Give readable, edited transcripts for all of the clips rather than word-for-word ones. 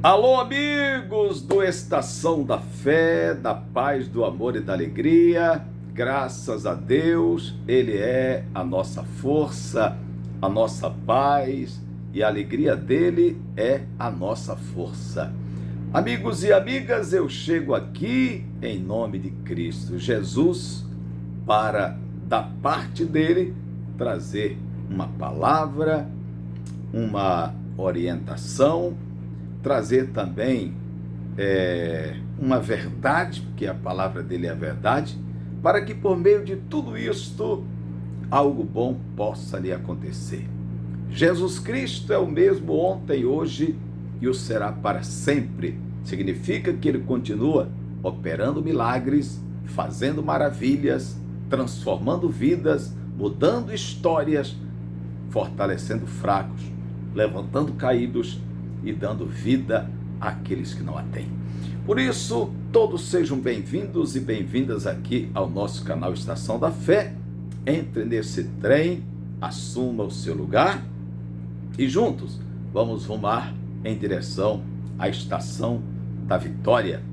Alô, amigos do Estação da Fé, da paz, do amor e da alegria. Graças a Deus, Ele é a nossa força, a nossa paz, e a alegria dele é a nossa força. Amigos e amigas, eu chego aqui em nome de Cristo Jesus para, da parte dele, trazer uma palavra, uma orientação, trazer também uma verdade, porque a palavra dele é a verdade, para que por meio de tudo isto, algo bom possa lhe acontecer. Jesus Cristo é o mesmo ontem, hoje e o será para sempre. Significa que ele continua operando milagres, fazendo maravilhas, transformando vidas, mudando histórias, fortalecendo fracos, levantando caídos e dando vida àqueles que não a têm. Por isso, todos sejam bem-vindos e bem-vindas aqui ao nosso canal Estação da Fé. Entre nesse trem, assuma o seu lugar e juntos vamos rumar em direção à estação da vitória,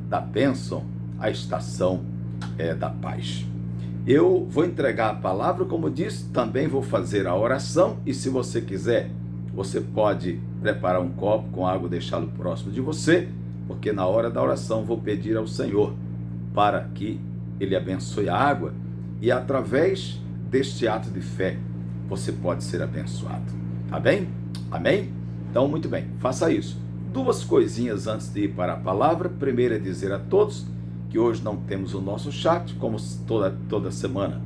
da bênção, à estação da paz. Eu vou entregar a palavra, como disse, também vou fazer a oração, e se você quiser, você pode preparar um copo com água e deixá-lo próximo de você, porque na hora da oração vou pedir ao Senhor para que Ele abençoe a água, e através deste ato de fé você pode ser abençoado. Tá bem? Amém? Então, muito bem, faça isso. Duas coisinhas antes de ir para a palavra. Primeiro é dizer a todos que hoje não temos o nosso chat, como toda semana,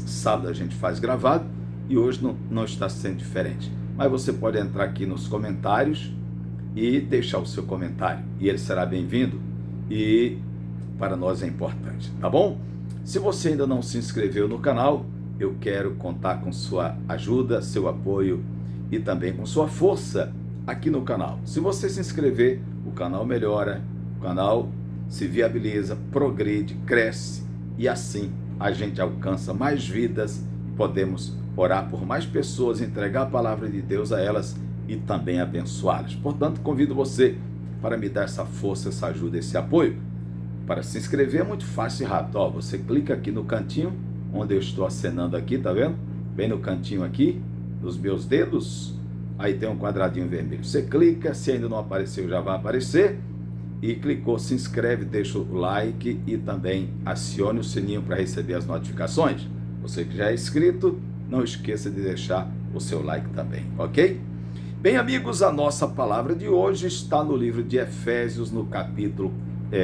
sábado a gente faz gravado, e hoje não está sendo diferente. Mas você pode entrar aqui nos comentários e deixar o seu comentário, e ele será bem-vindo, e para nós é importante, tá bom? Se você ainda não se inscreveu no canal, eu quero contar com sua ajuda, seu apoio e também com sua força aqui no canal. Se você se inscrever, o canal melhora, o canal se viabiliza, progride, cresce, e assim a gente alcança mais vidas e podemos orar por mais pessoas, entregar a palavra de Deus a elas e também abençoá-las. Portanto, convido você para me dar essa força, essa ajuda, esse apoio. Para se inscrever é muito fácil e rápido. Você clica aqui no cantinho, onde eu estou acenando aqui, tá vendo? Bem no cantinho aqui, nos meus dedos, aí tem um quadradinho vermelho. Você clica, se ainda não apareceu, já vai aparecer. E clicou, se inscreve, deixa o like e também acione o sininho para receber as notificações. Você que já é inscrito, não esqueça de deixar o seu like também, ok? Bem, amigos, a nossa palavra de hoje está no livro de Efésios, no capítulo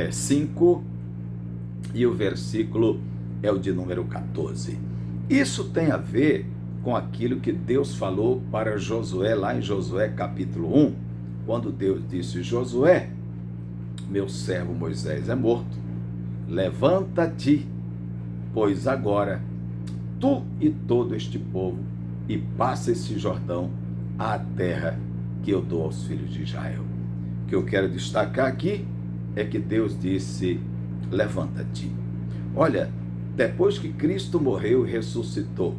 5, e o versículo é o de número 14. Isso tem a ver com aquilo que Deus falou para Josué, lá em Josué capítulo 1, quando Deus disse: Josué, meu servo Moisés é morto, levanta-te, pois agora tu e todo este povo, e passa esse Jordão à terra que eu dou aos filhos de Israel. O que eu quero destacar aqui é que Deus disse: levanta-te. Olha, depois que Cristo morreu e ressuscitou,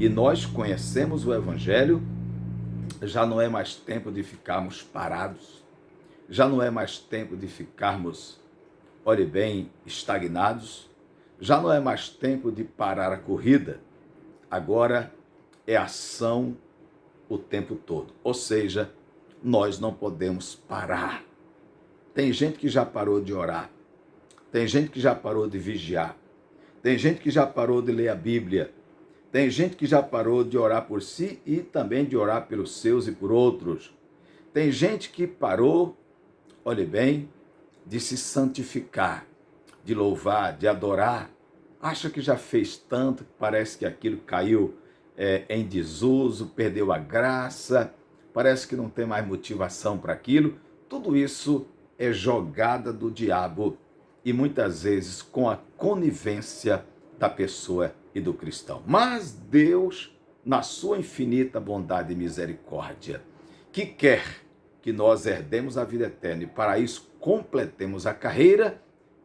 e nós conhecemos o Evangelho, já não é mais tempo de ficarmos parados, já não é mais tempo de ficarmos, olhe bem, estagnados, já não é mais tempo de parar a corrida, agora é ação o tempo todo, ou seja, nós não podemos parar. Tem gente que já parou de orar, tem gente que já parou de vigiar, tem gente que já parou de ler a Bíblia, tem gente que já parou de orar por si e também de orar pelos seus e por outros, tem gente que parou, olhe bem, de se santificar, de louvar, de adorar, acha que já fez tanto, que parece que aquilo caiu em desuso, perdeu a graça, parece que não tem mais motivação para aquilo. Tudo isso é jogada do diabo e muitas vezes com a conivência da pessoa e do cristão. Mas Deus, na sua infinita bondade e misericórdia, que quer que nós herdemos a vida eterna e para isso completemos a carreira,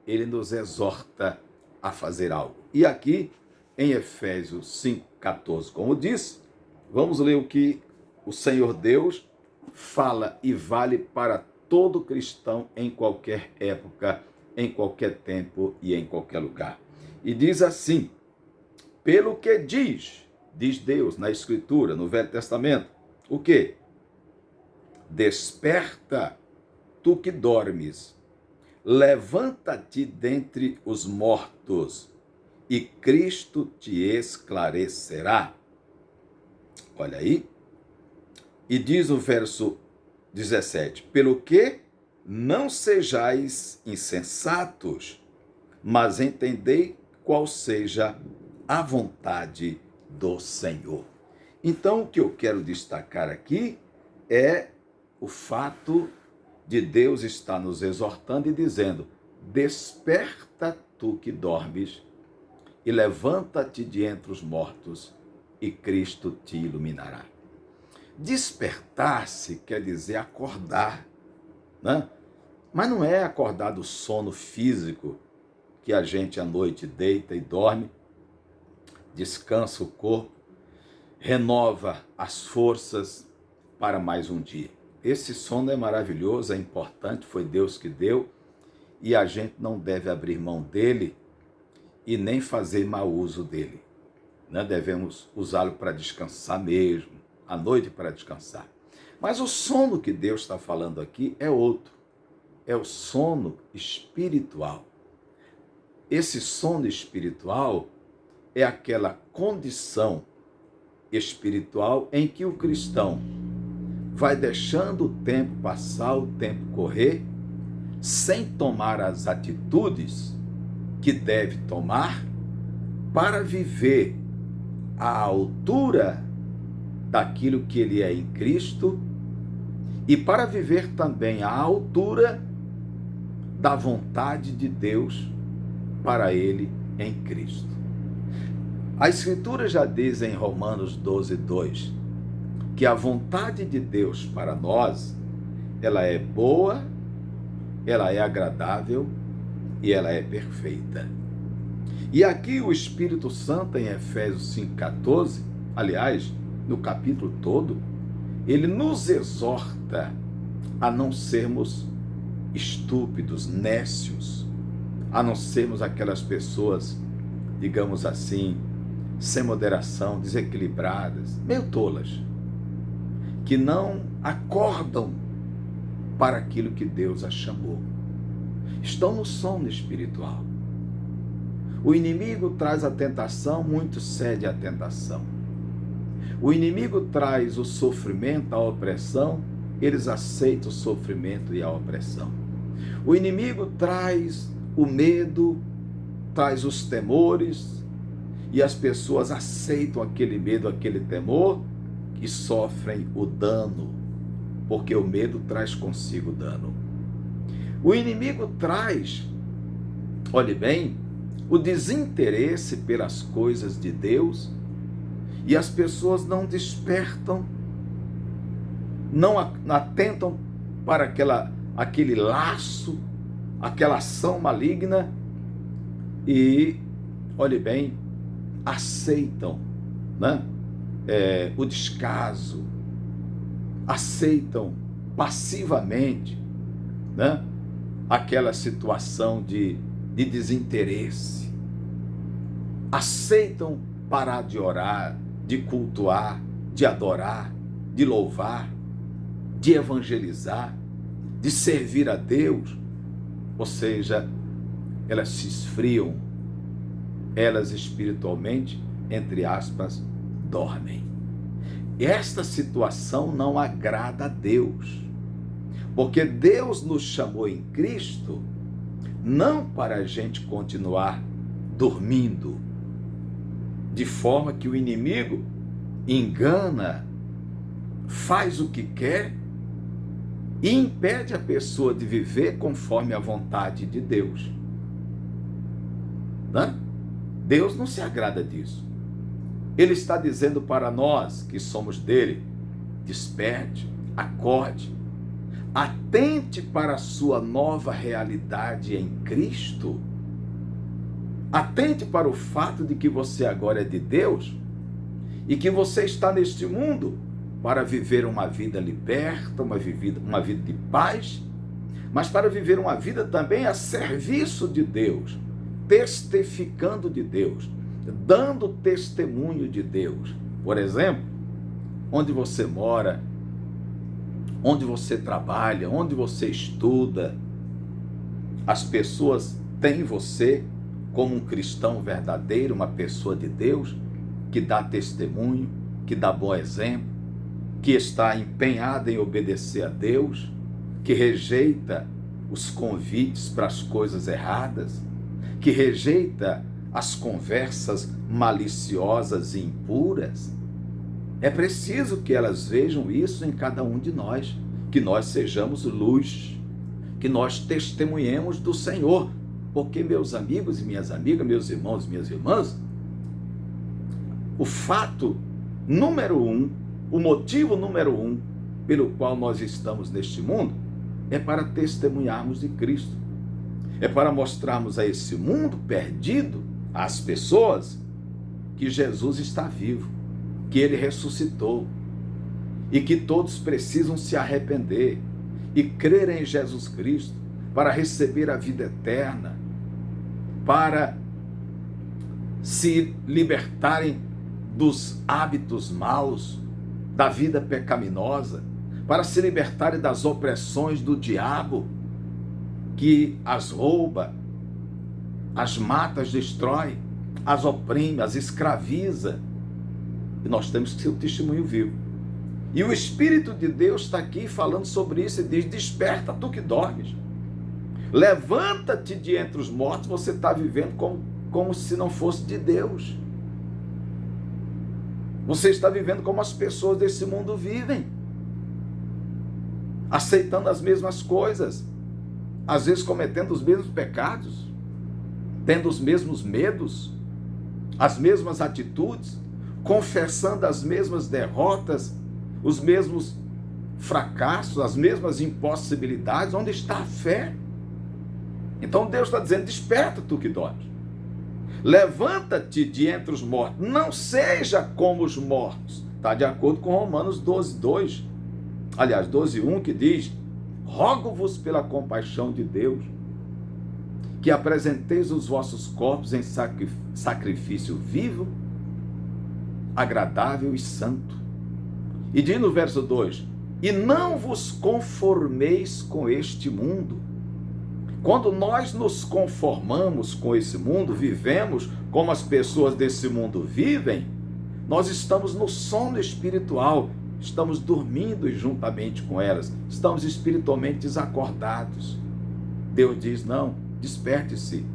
ele nos exorta a fazer algo. E aqui em Efésios 5,14, como disse, vamos ler o que o Senhor Deus fala e vale para todo cristão em qualquer época, em qualquer tempo e em qualquer lugar. E diz assim: pelo que diz Deus na Escritura, no Velho Testamento, o quê? Desperta, tu que dormes, levanta-te dentre os mortos, e Cristo te esclarecerá. Olha aí. E diz o verso 17: pelo que não sejais insensatos, mas entendei qual seja a vontade do Senhor. Então, o que eu quero destacar aqui é o fato de Deus estar nos exortando e dizendo: desperta tu que dormes, e levanta-te de entre os mortos, e Cristo te iluminará. Despertar-se quer dizer acordar, né? Mas não é acordar do sono físico, que a gente à noite deita e dorme, descansa o corpo, renova as forças para mais um dia. Esse sono é maravilhoso, é importante, foi Deus que deu, e a gente não deve abrir mão dele e nem fazer mau uso dele, né? Devemos usá-lo para descansar mesmo, à noite para descansar. Mas o sono que Deus está falando aqui é outro, é o sono espiritual. Esse sono espiritual é aquela condição espiritual em que o cristão vai deixando o tempo passar, o tempo correr, sem tomar as atitudes que deve tomar para viver à altura daquilo que ele é em Cristo e para viver também à altura da vontade de Deus para ele em Cristo. A Escritura já diz em Romanos 12:2 que a vontade de Deus para nós, ela é boa, ela é agradável e ela é perfeita. E aqui o Espírito Santo, em Efésios 5:14, aliás, no capítulo todo, ele nos exorta a não sermos estúpidos, nécios, a não sermos aquelas pessoas, digamos assim, sem moderação, desequilibradas, meio tolas, que não acordam para aquilo que Deus as chamou. Estão no sono espiritual. O inimigo traz a tentação, muitos cedem à tentação. O inimigo traz o sofrimento, a opressão, eles aceitam o sofrimento e a opressão. O inimigo traz o medo, traz os temores, e as pessoas aceitam aquele medo, aquele temor, e sofrem o dano, porque o medo traz consigo dano. O inimigo traz, olhe bem, o desinteresse pelas coisas de Deus, e as pessoas não despertam, não atentam para aquele laço, aquela ação maligna, e, olhe bem, aceitam, né? O descaso, aceitam passivamente, né? Aquela situação de desinteresse, aceitam parar de orar, de cultuar, de adorar, de louvar, de evangelizar, de servir a Deus, ou seja, elas se esfriam, elas espiritualmente, entre aspas, dormem. Esta situação não agrada a Deus, porque Deus nos chamou em Cristo não para a gente continuar dormindo, de forma que o inimigo engana, faz o que quer e impede a pessoa de viver conforme a vontade de Deus. Né? Deus não se agrada disso. Ele está dizendo para nós que somos dele: desperte, acorde, atente para a sua nova realidade em Cristo. Atente para o fato de que você agora é de Deus e que você está neste mundo para viver uma vida liberta, uma vida de paz mas para viver uma vida também a serviço de Deus, testificando de Deus, dando testemunho de Deus. Por exemplo, onde você mora, onde você trabalha, onde você estuda, as pessoas têm você como um cristão verdadeiro, uma pessoa de Deus, que dá testemunho, que dá bom exemplo, que está empenhada em obedecer a Deus, que rejeita os convites para as coisas erradas, que rejeita as conversas maliciosas e impuras. É preciso que elas vejam isso em cada um de nós, que nós sejamos luz, que nós testemunhemos do Senhor, porque, meus amigos e minhas amigas, meus irmãos e minhas irmãs, o fato número um, o motivo número um pelo qual nós estamos neste mundo é para testemunharmos de Cristo. É para mostrarmos a esse mundo perdido, às pessoas, que Jesus está vivo, que Ele ressuscitou e que todos precisam se arrepender e crer em Jesus Cristo para receber a vida eterna, para se libertarem dos hábitos maus, da vida pecaminosa, para se libertarem das opressões do diabo, que as rouba, as mata, as destrói, as oprime, as escraviza. E nós temos que ser o testemunho vivo. E o Espírito de Deus está aqui falando sobre isso e diz: desperta, tu que dormes. Levanta-te de entre os mortos. Você está vivendo como se não fosse de Deus. Você está vivendo como as pessoas desse mundo vivem, aceitando as mesmas coisas, às vezes cometendo os mesmos pecados, tendo os mesmos medos, as mesmas atitudes, confessando as mesmas derrotas, os mesmos fracassos, as mesmas impossibilidades. Onde está a fé? Então Deus está dizendo: desperta, tu que dormes. Levanta-te de entre os mortos, não seja como os mortos. Está de acordo com Romanos 12:2. Aliás, 12:1, que diz: rogo-vos pela compaixão de Deus, que apresenteis os vossos corpos em sacrifício vivo, agradável e santo. E diz no verso 2: e não vos conformeis com este mundo. Quando nós nos conformamos com esse mundo, vivemos como as pessoas desse mundo vivem, nós estamos no sono espiritual, estamos dormindo juntamente com elas, estamos espiritualmente desacordados. Deus diz: não, desperte-se,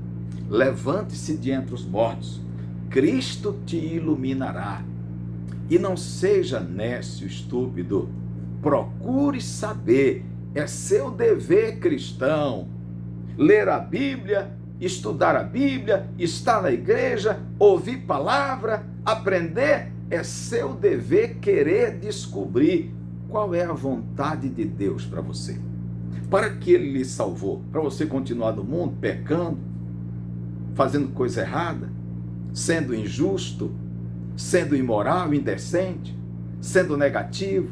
levante-se de entre os mortos, Cristo te iluminará. E não seja nécio, estúpido, procure saber, é seu dever cristão, ler a Bíblia, estudar a Bíblia, estar na igreja, ouvir palavra, aprender. É seu dever querer descobrir qual é a vontade de Deus para você. Para que Ele lhe salvou? Para você continuar no mundo pecando, fazendo coisa errada, sendo injusto, sendo imoral, indecente, sendo negativo,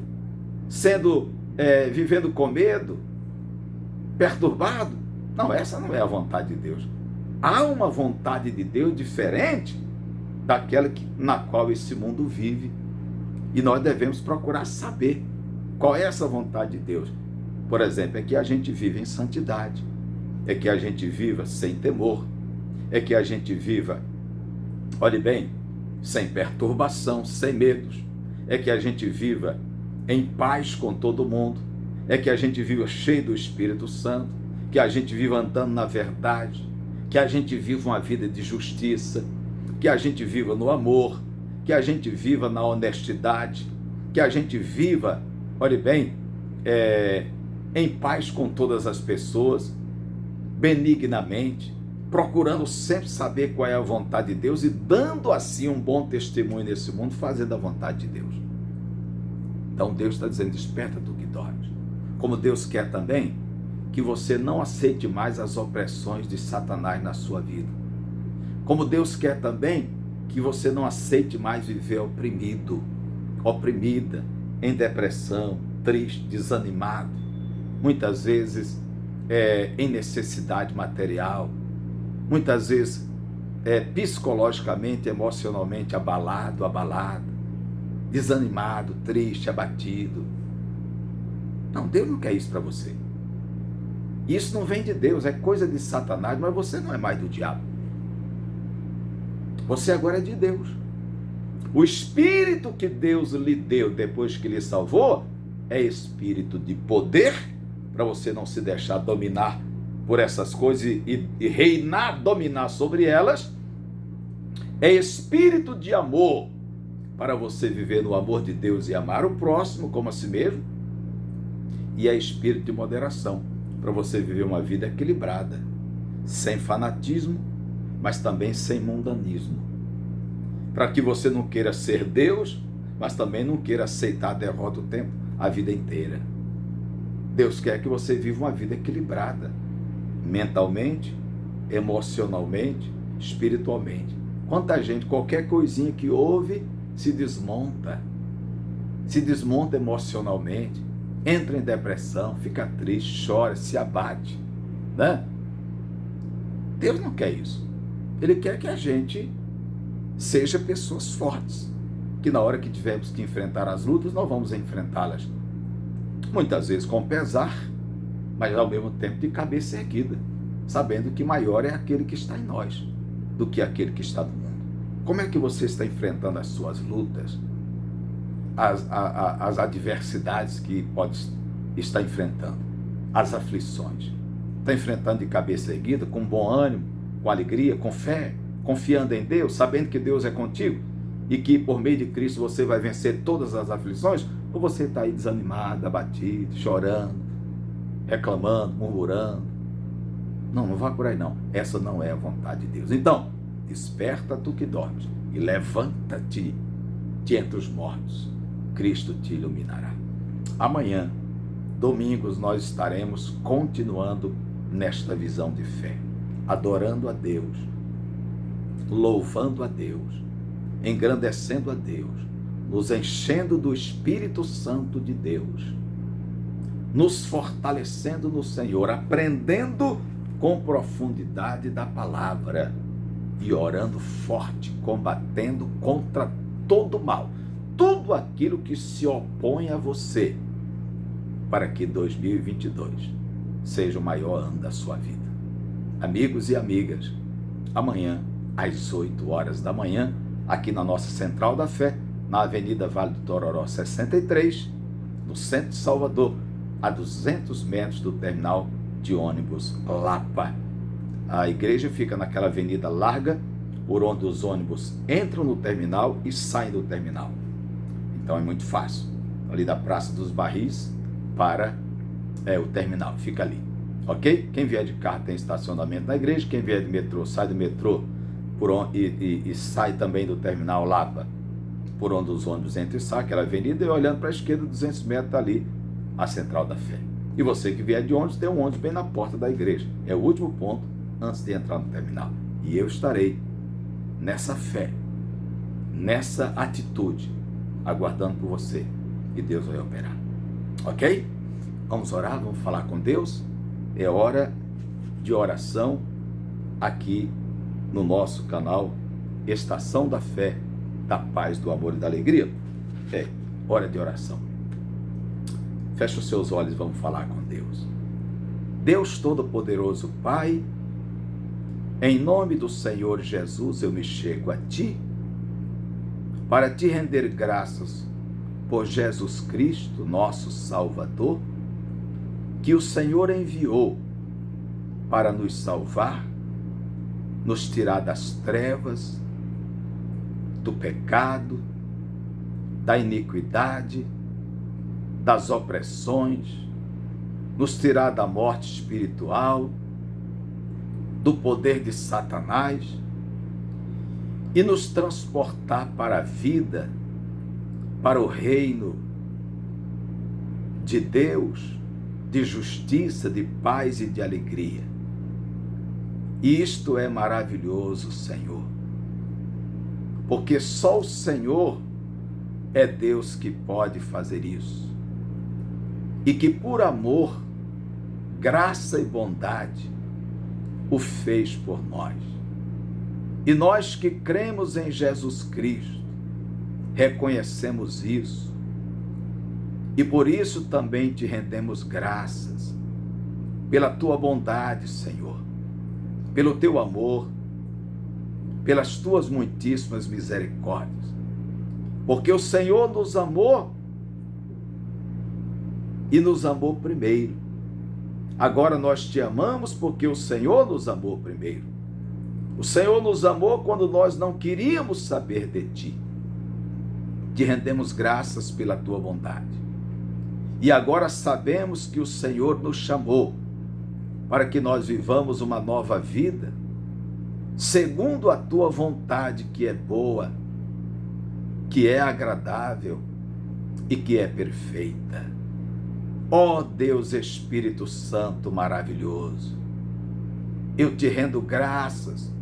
vivendo com medo, perturbado? Não, essa não é a vontade de Deus. Há uma vontade de Deus diferente daquela na qual esse mundo vive. E nós devemos procurar saber qual é essa vontade de Deus. Por exemplo, é que a gente viva em santidade, é que a gente viva sem temor, é que a gente viva, olhe bem, sem perturbação, sem medos, é que a gente viva em paz com todo mundo, é que a gente viva cheio do Espírito Santo, que a gente viva andando na verdade, que a gente viva uma vida de justiça, que a gente viva no amor, que a gente viva na honestidade, que a gente viva, olhe bem, em paz com todas as pessoas, benignamente, procurando sempre saber qual é a vontade de Deus e dando assim um bom testemunho nesse mundo, fazendo a vontade de Deus. Então Deus está dizendo: desperta, tu que dormes. Como Deus quer também que você não aceite mais as opressões de Satanás na sua vida. Como Deus quer também que você não aceite mais viver oprimido, oprimida, em depressão, triste, desanimado, muitas vezes em necessidade material, muitas vezes psicologicamente, emocionalmente abalado, desanimado, triste, abatido. Não, Deus não quer isso para você. Isso não vem de Deus, é coisa de Satanás, mas você não é mais do diabo. Você agora é de Deus. O espírito que Deus lhe deu depois que lhe salvou é espírito de poder, para você não se deixar dominar por essas coisas e reinar, dominar sobre elas. É espírito de amor, para você viver no amor de Deus e amar o próximo como a si mesmo. E é espírito de moderação, para você viver uma vida equilibrada, sem fanatismo, mas também sem mundanismo. Para que você não queira ser Deus, mas também não queira aceitar a derrota o tempo, a vida inteira. Deus quer que você viva uma vida equilibrada, mentalmente, emocionalmente, espiritualmente. Quanta gente, qualquer coisinha que ouve, se desmonta emocionalmente, entra em depressão, fica triste, chora, se abate, né? Deus não quer isso. Ele quer que a gente seja pessoas fortes, que na hora que tivermos que enfrentar as lutas, nós vamos enfrentá-las, muitas vezes com pesar, mas ao mesmo tempo de cabeça erguida, sabendo que maior é aquele que está em nós do que aquele que está no mundo. Como é que você está enfrentando as suas lutas, as adversidades que pode estar enfrentando, as aflições? Está enfrentando de cabeça erguida, com bom ânimo, com alegria, com fé, confiando em Deus, sabendo que Deus é contigo e que por meio de Cristo você vai vencer todas as aflições? Ou você está aí desanimado, abatido, chorando, reclamando, murmurando? Não vá por aí não. Essa não é a vontade de Deus. Então, desperta tu que dormes e levanta-te de entre os mortos. Cristo te iluminará. Amanhã, domingos, nós estaremos continuando nesta visão de fé, adorando a Deus, louvando a Deus, engrandecendo a Deus, nos enchendo do Espírito Santo de Deus, nos fortalecendo no Senhor, aprendendo com profundidade da palavra e orando forte, combatendo contra todo mal, tudo aquilo que se opõe a você, para que 2022 seja o maior ano da sua vida. Amigos e amigas, amanhã, às 8 horas da manhã, aqui na nossa Central da Fé, na Avenida Vale do Tororó 63, no centro de Salvador, a 200 metros do terminal de ônibus Lapa. A igreja fica naquela avenida larga, por onde os ônibus entram no terminal e saem do terminal. Então é muito fácil, ali da Praça dos Barris para o terminal, fica ali, ok? Quem vier de carro tem estacionamento na igreja, quem vier de metrô, sai do metrô e sai também do terminal Lapa, por onde os ônibus entram e saem, aquela avenida, e olhando para a esquerda, 200 metros ali, a Central da Fé. E você que vier de ônibus, tem um ônibus bem na porta da igreja, é o último ponto antes de entrar no terminal. E eu estarei nessa fé, nessa atitude, aguardando por você, e Deus vai operar, ok? Vamos orar, vamos falar com Deus. É hora de oração aqui no nosso canal Estação da Fé, da Paz, do Amor e da Alegria. É hora de oração. Feche os seus olhos e vamos falar com Deus. Deus Todo-Poderoso, Pai, em nome do Senhor Jesus, eu me chego a Ti para Te render graças por Jesus Cristo, nosso Salvador, que o Senhor enviou para nos salvar, nos tirar das trevas, do pecado, da iniquidade, das opressões, nos tirar da morte espiritual, do poder de Satanás e nos transportar para a vida, para o reino de Deus, de justiça, de paz e de alegria. E isto é maravilhoso, Senhor, porque só o Senhor é Deus que pode fazer isso. E que por amor graça e bondade, o fez por nós. E nós que cremos em Jesus Cristo, reconhecemos isso. E por isso também te rendemos graças, pela tua bondade, Senhor, pelo teu amor, pelas tuas muitíssimas misericórdias. Porque o Senhor nos amou e nos amou primeiro. Agora nós te amamos porque o Senhor nos amou primeiro. O Senhor nos amou quando nós não queríamos saber de ti. Te rendemos graças pela tua bondade. E agora sabemos que o Senhor nos chamou para que nós vivamos uma nova vida, segundo a tua vontade, que é boa, que é agradável e que é perfeita. Ó Deus Espírito Santo maravilhoso, eu te rendo graças,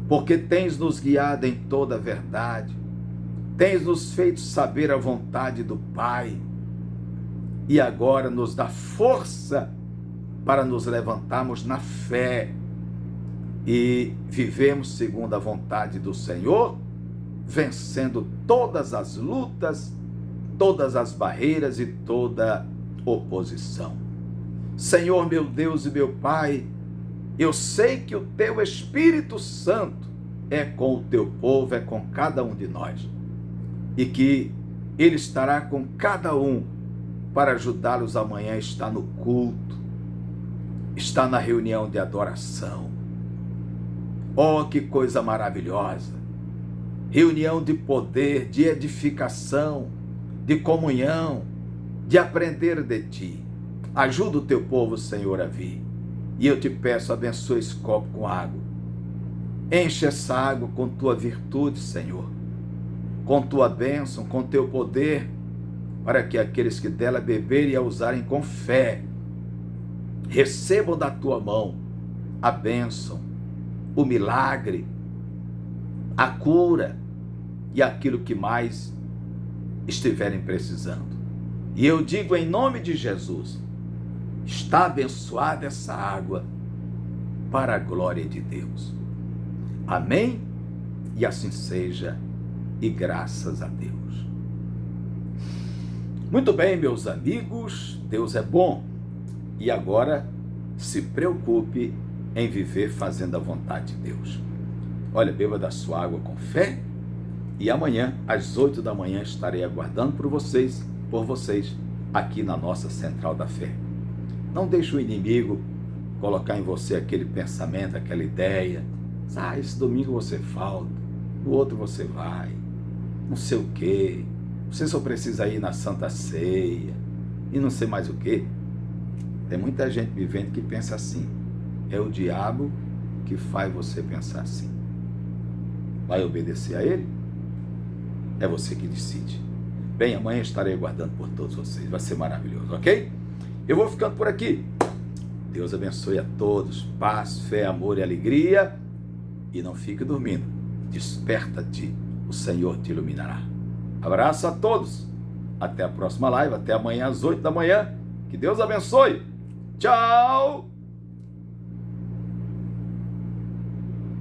porque tens nos guiado em toda a verdade, tens nos feito saber a vontade do Pai, e agora nos dá força para nos levantarmos na fé e vivemos segundo a vontade do Senhor, vencendo todas as lutas, todas as barreiras e toda oposição. Senhor, meu Deus e meu Pai, eu sei que o teu Espírito Santo é com o teu povo, é com cada um de nós, e que ele estará com cada um para ajudá-los amanhã a estar no culto, estar na reunião de adoração. Oh, que coisa maravilhosa! Reunião de poder, de edificação, de comunhão, de aprender de ti. Ajuda o teu povo, Senhor, a vir. E eu te peço, abençoa esse copo com água. Enche essa água com tua virtude, Senhor, com tua bênção, com teu poder, para que aqueles que dela beberem e a usarem com fé, recebam da tua mão a bênção, o milagre, a cura e aquilo que mais estiverem precisando. E eu digo em nome de Jesus, está abençoada essa água para a glória de Deus. Amém? E assim seja, e graças a Deus. Muito bem, meus amigos, Deus é bom. E agora, se preocupe em viver fazendo a vontade de Deus. Olha, beba da sua água com fé, e amanhã, às 8 da manhã, estarei aguardando por vocês, aqui na nossa Central da Fé. Não deixe o inimigo colocar em você aquele pensamento, aquela ideia. Esse domingo você falta, no outro você vai, não sei o quê. Você só precisa ir na Santa Ceia, e não sei mais o quê. Tem muita gente vivendo que pensa assim. É o diabo que faz você pensar assim. Vai obedecer a ele? É você que decide. Bem, amanhã estarei aguardando por todos vocês. Vai ser maravilhoso, ok? Eu vou ficando por aqui. Deus abençoe a todos. Paz, fé, amor e alegria. E não fique dormindo. Desperta-te. O Senhor te iluminará. Abraço a todos. Até a próxima live. Até amanhã às 8 da manhã. Que Deus abençoe. Tchau.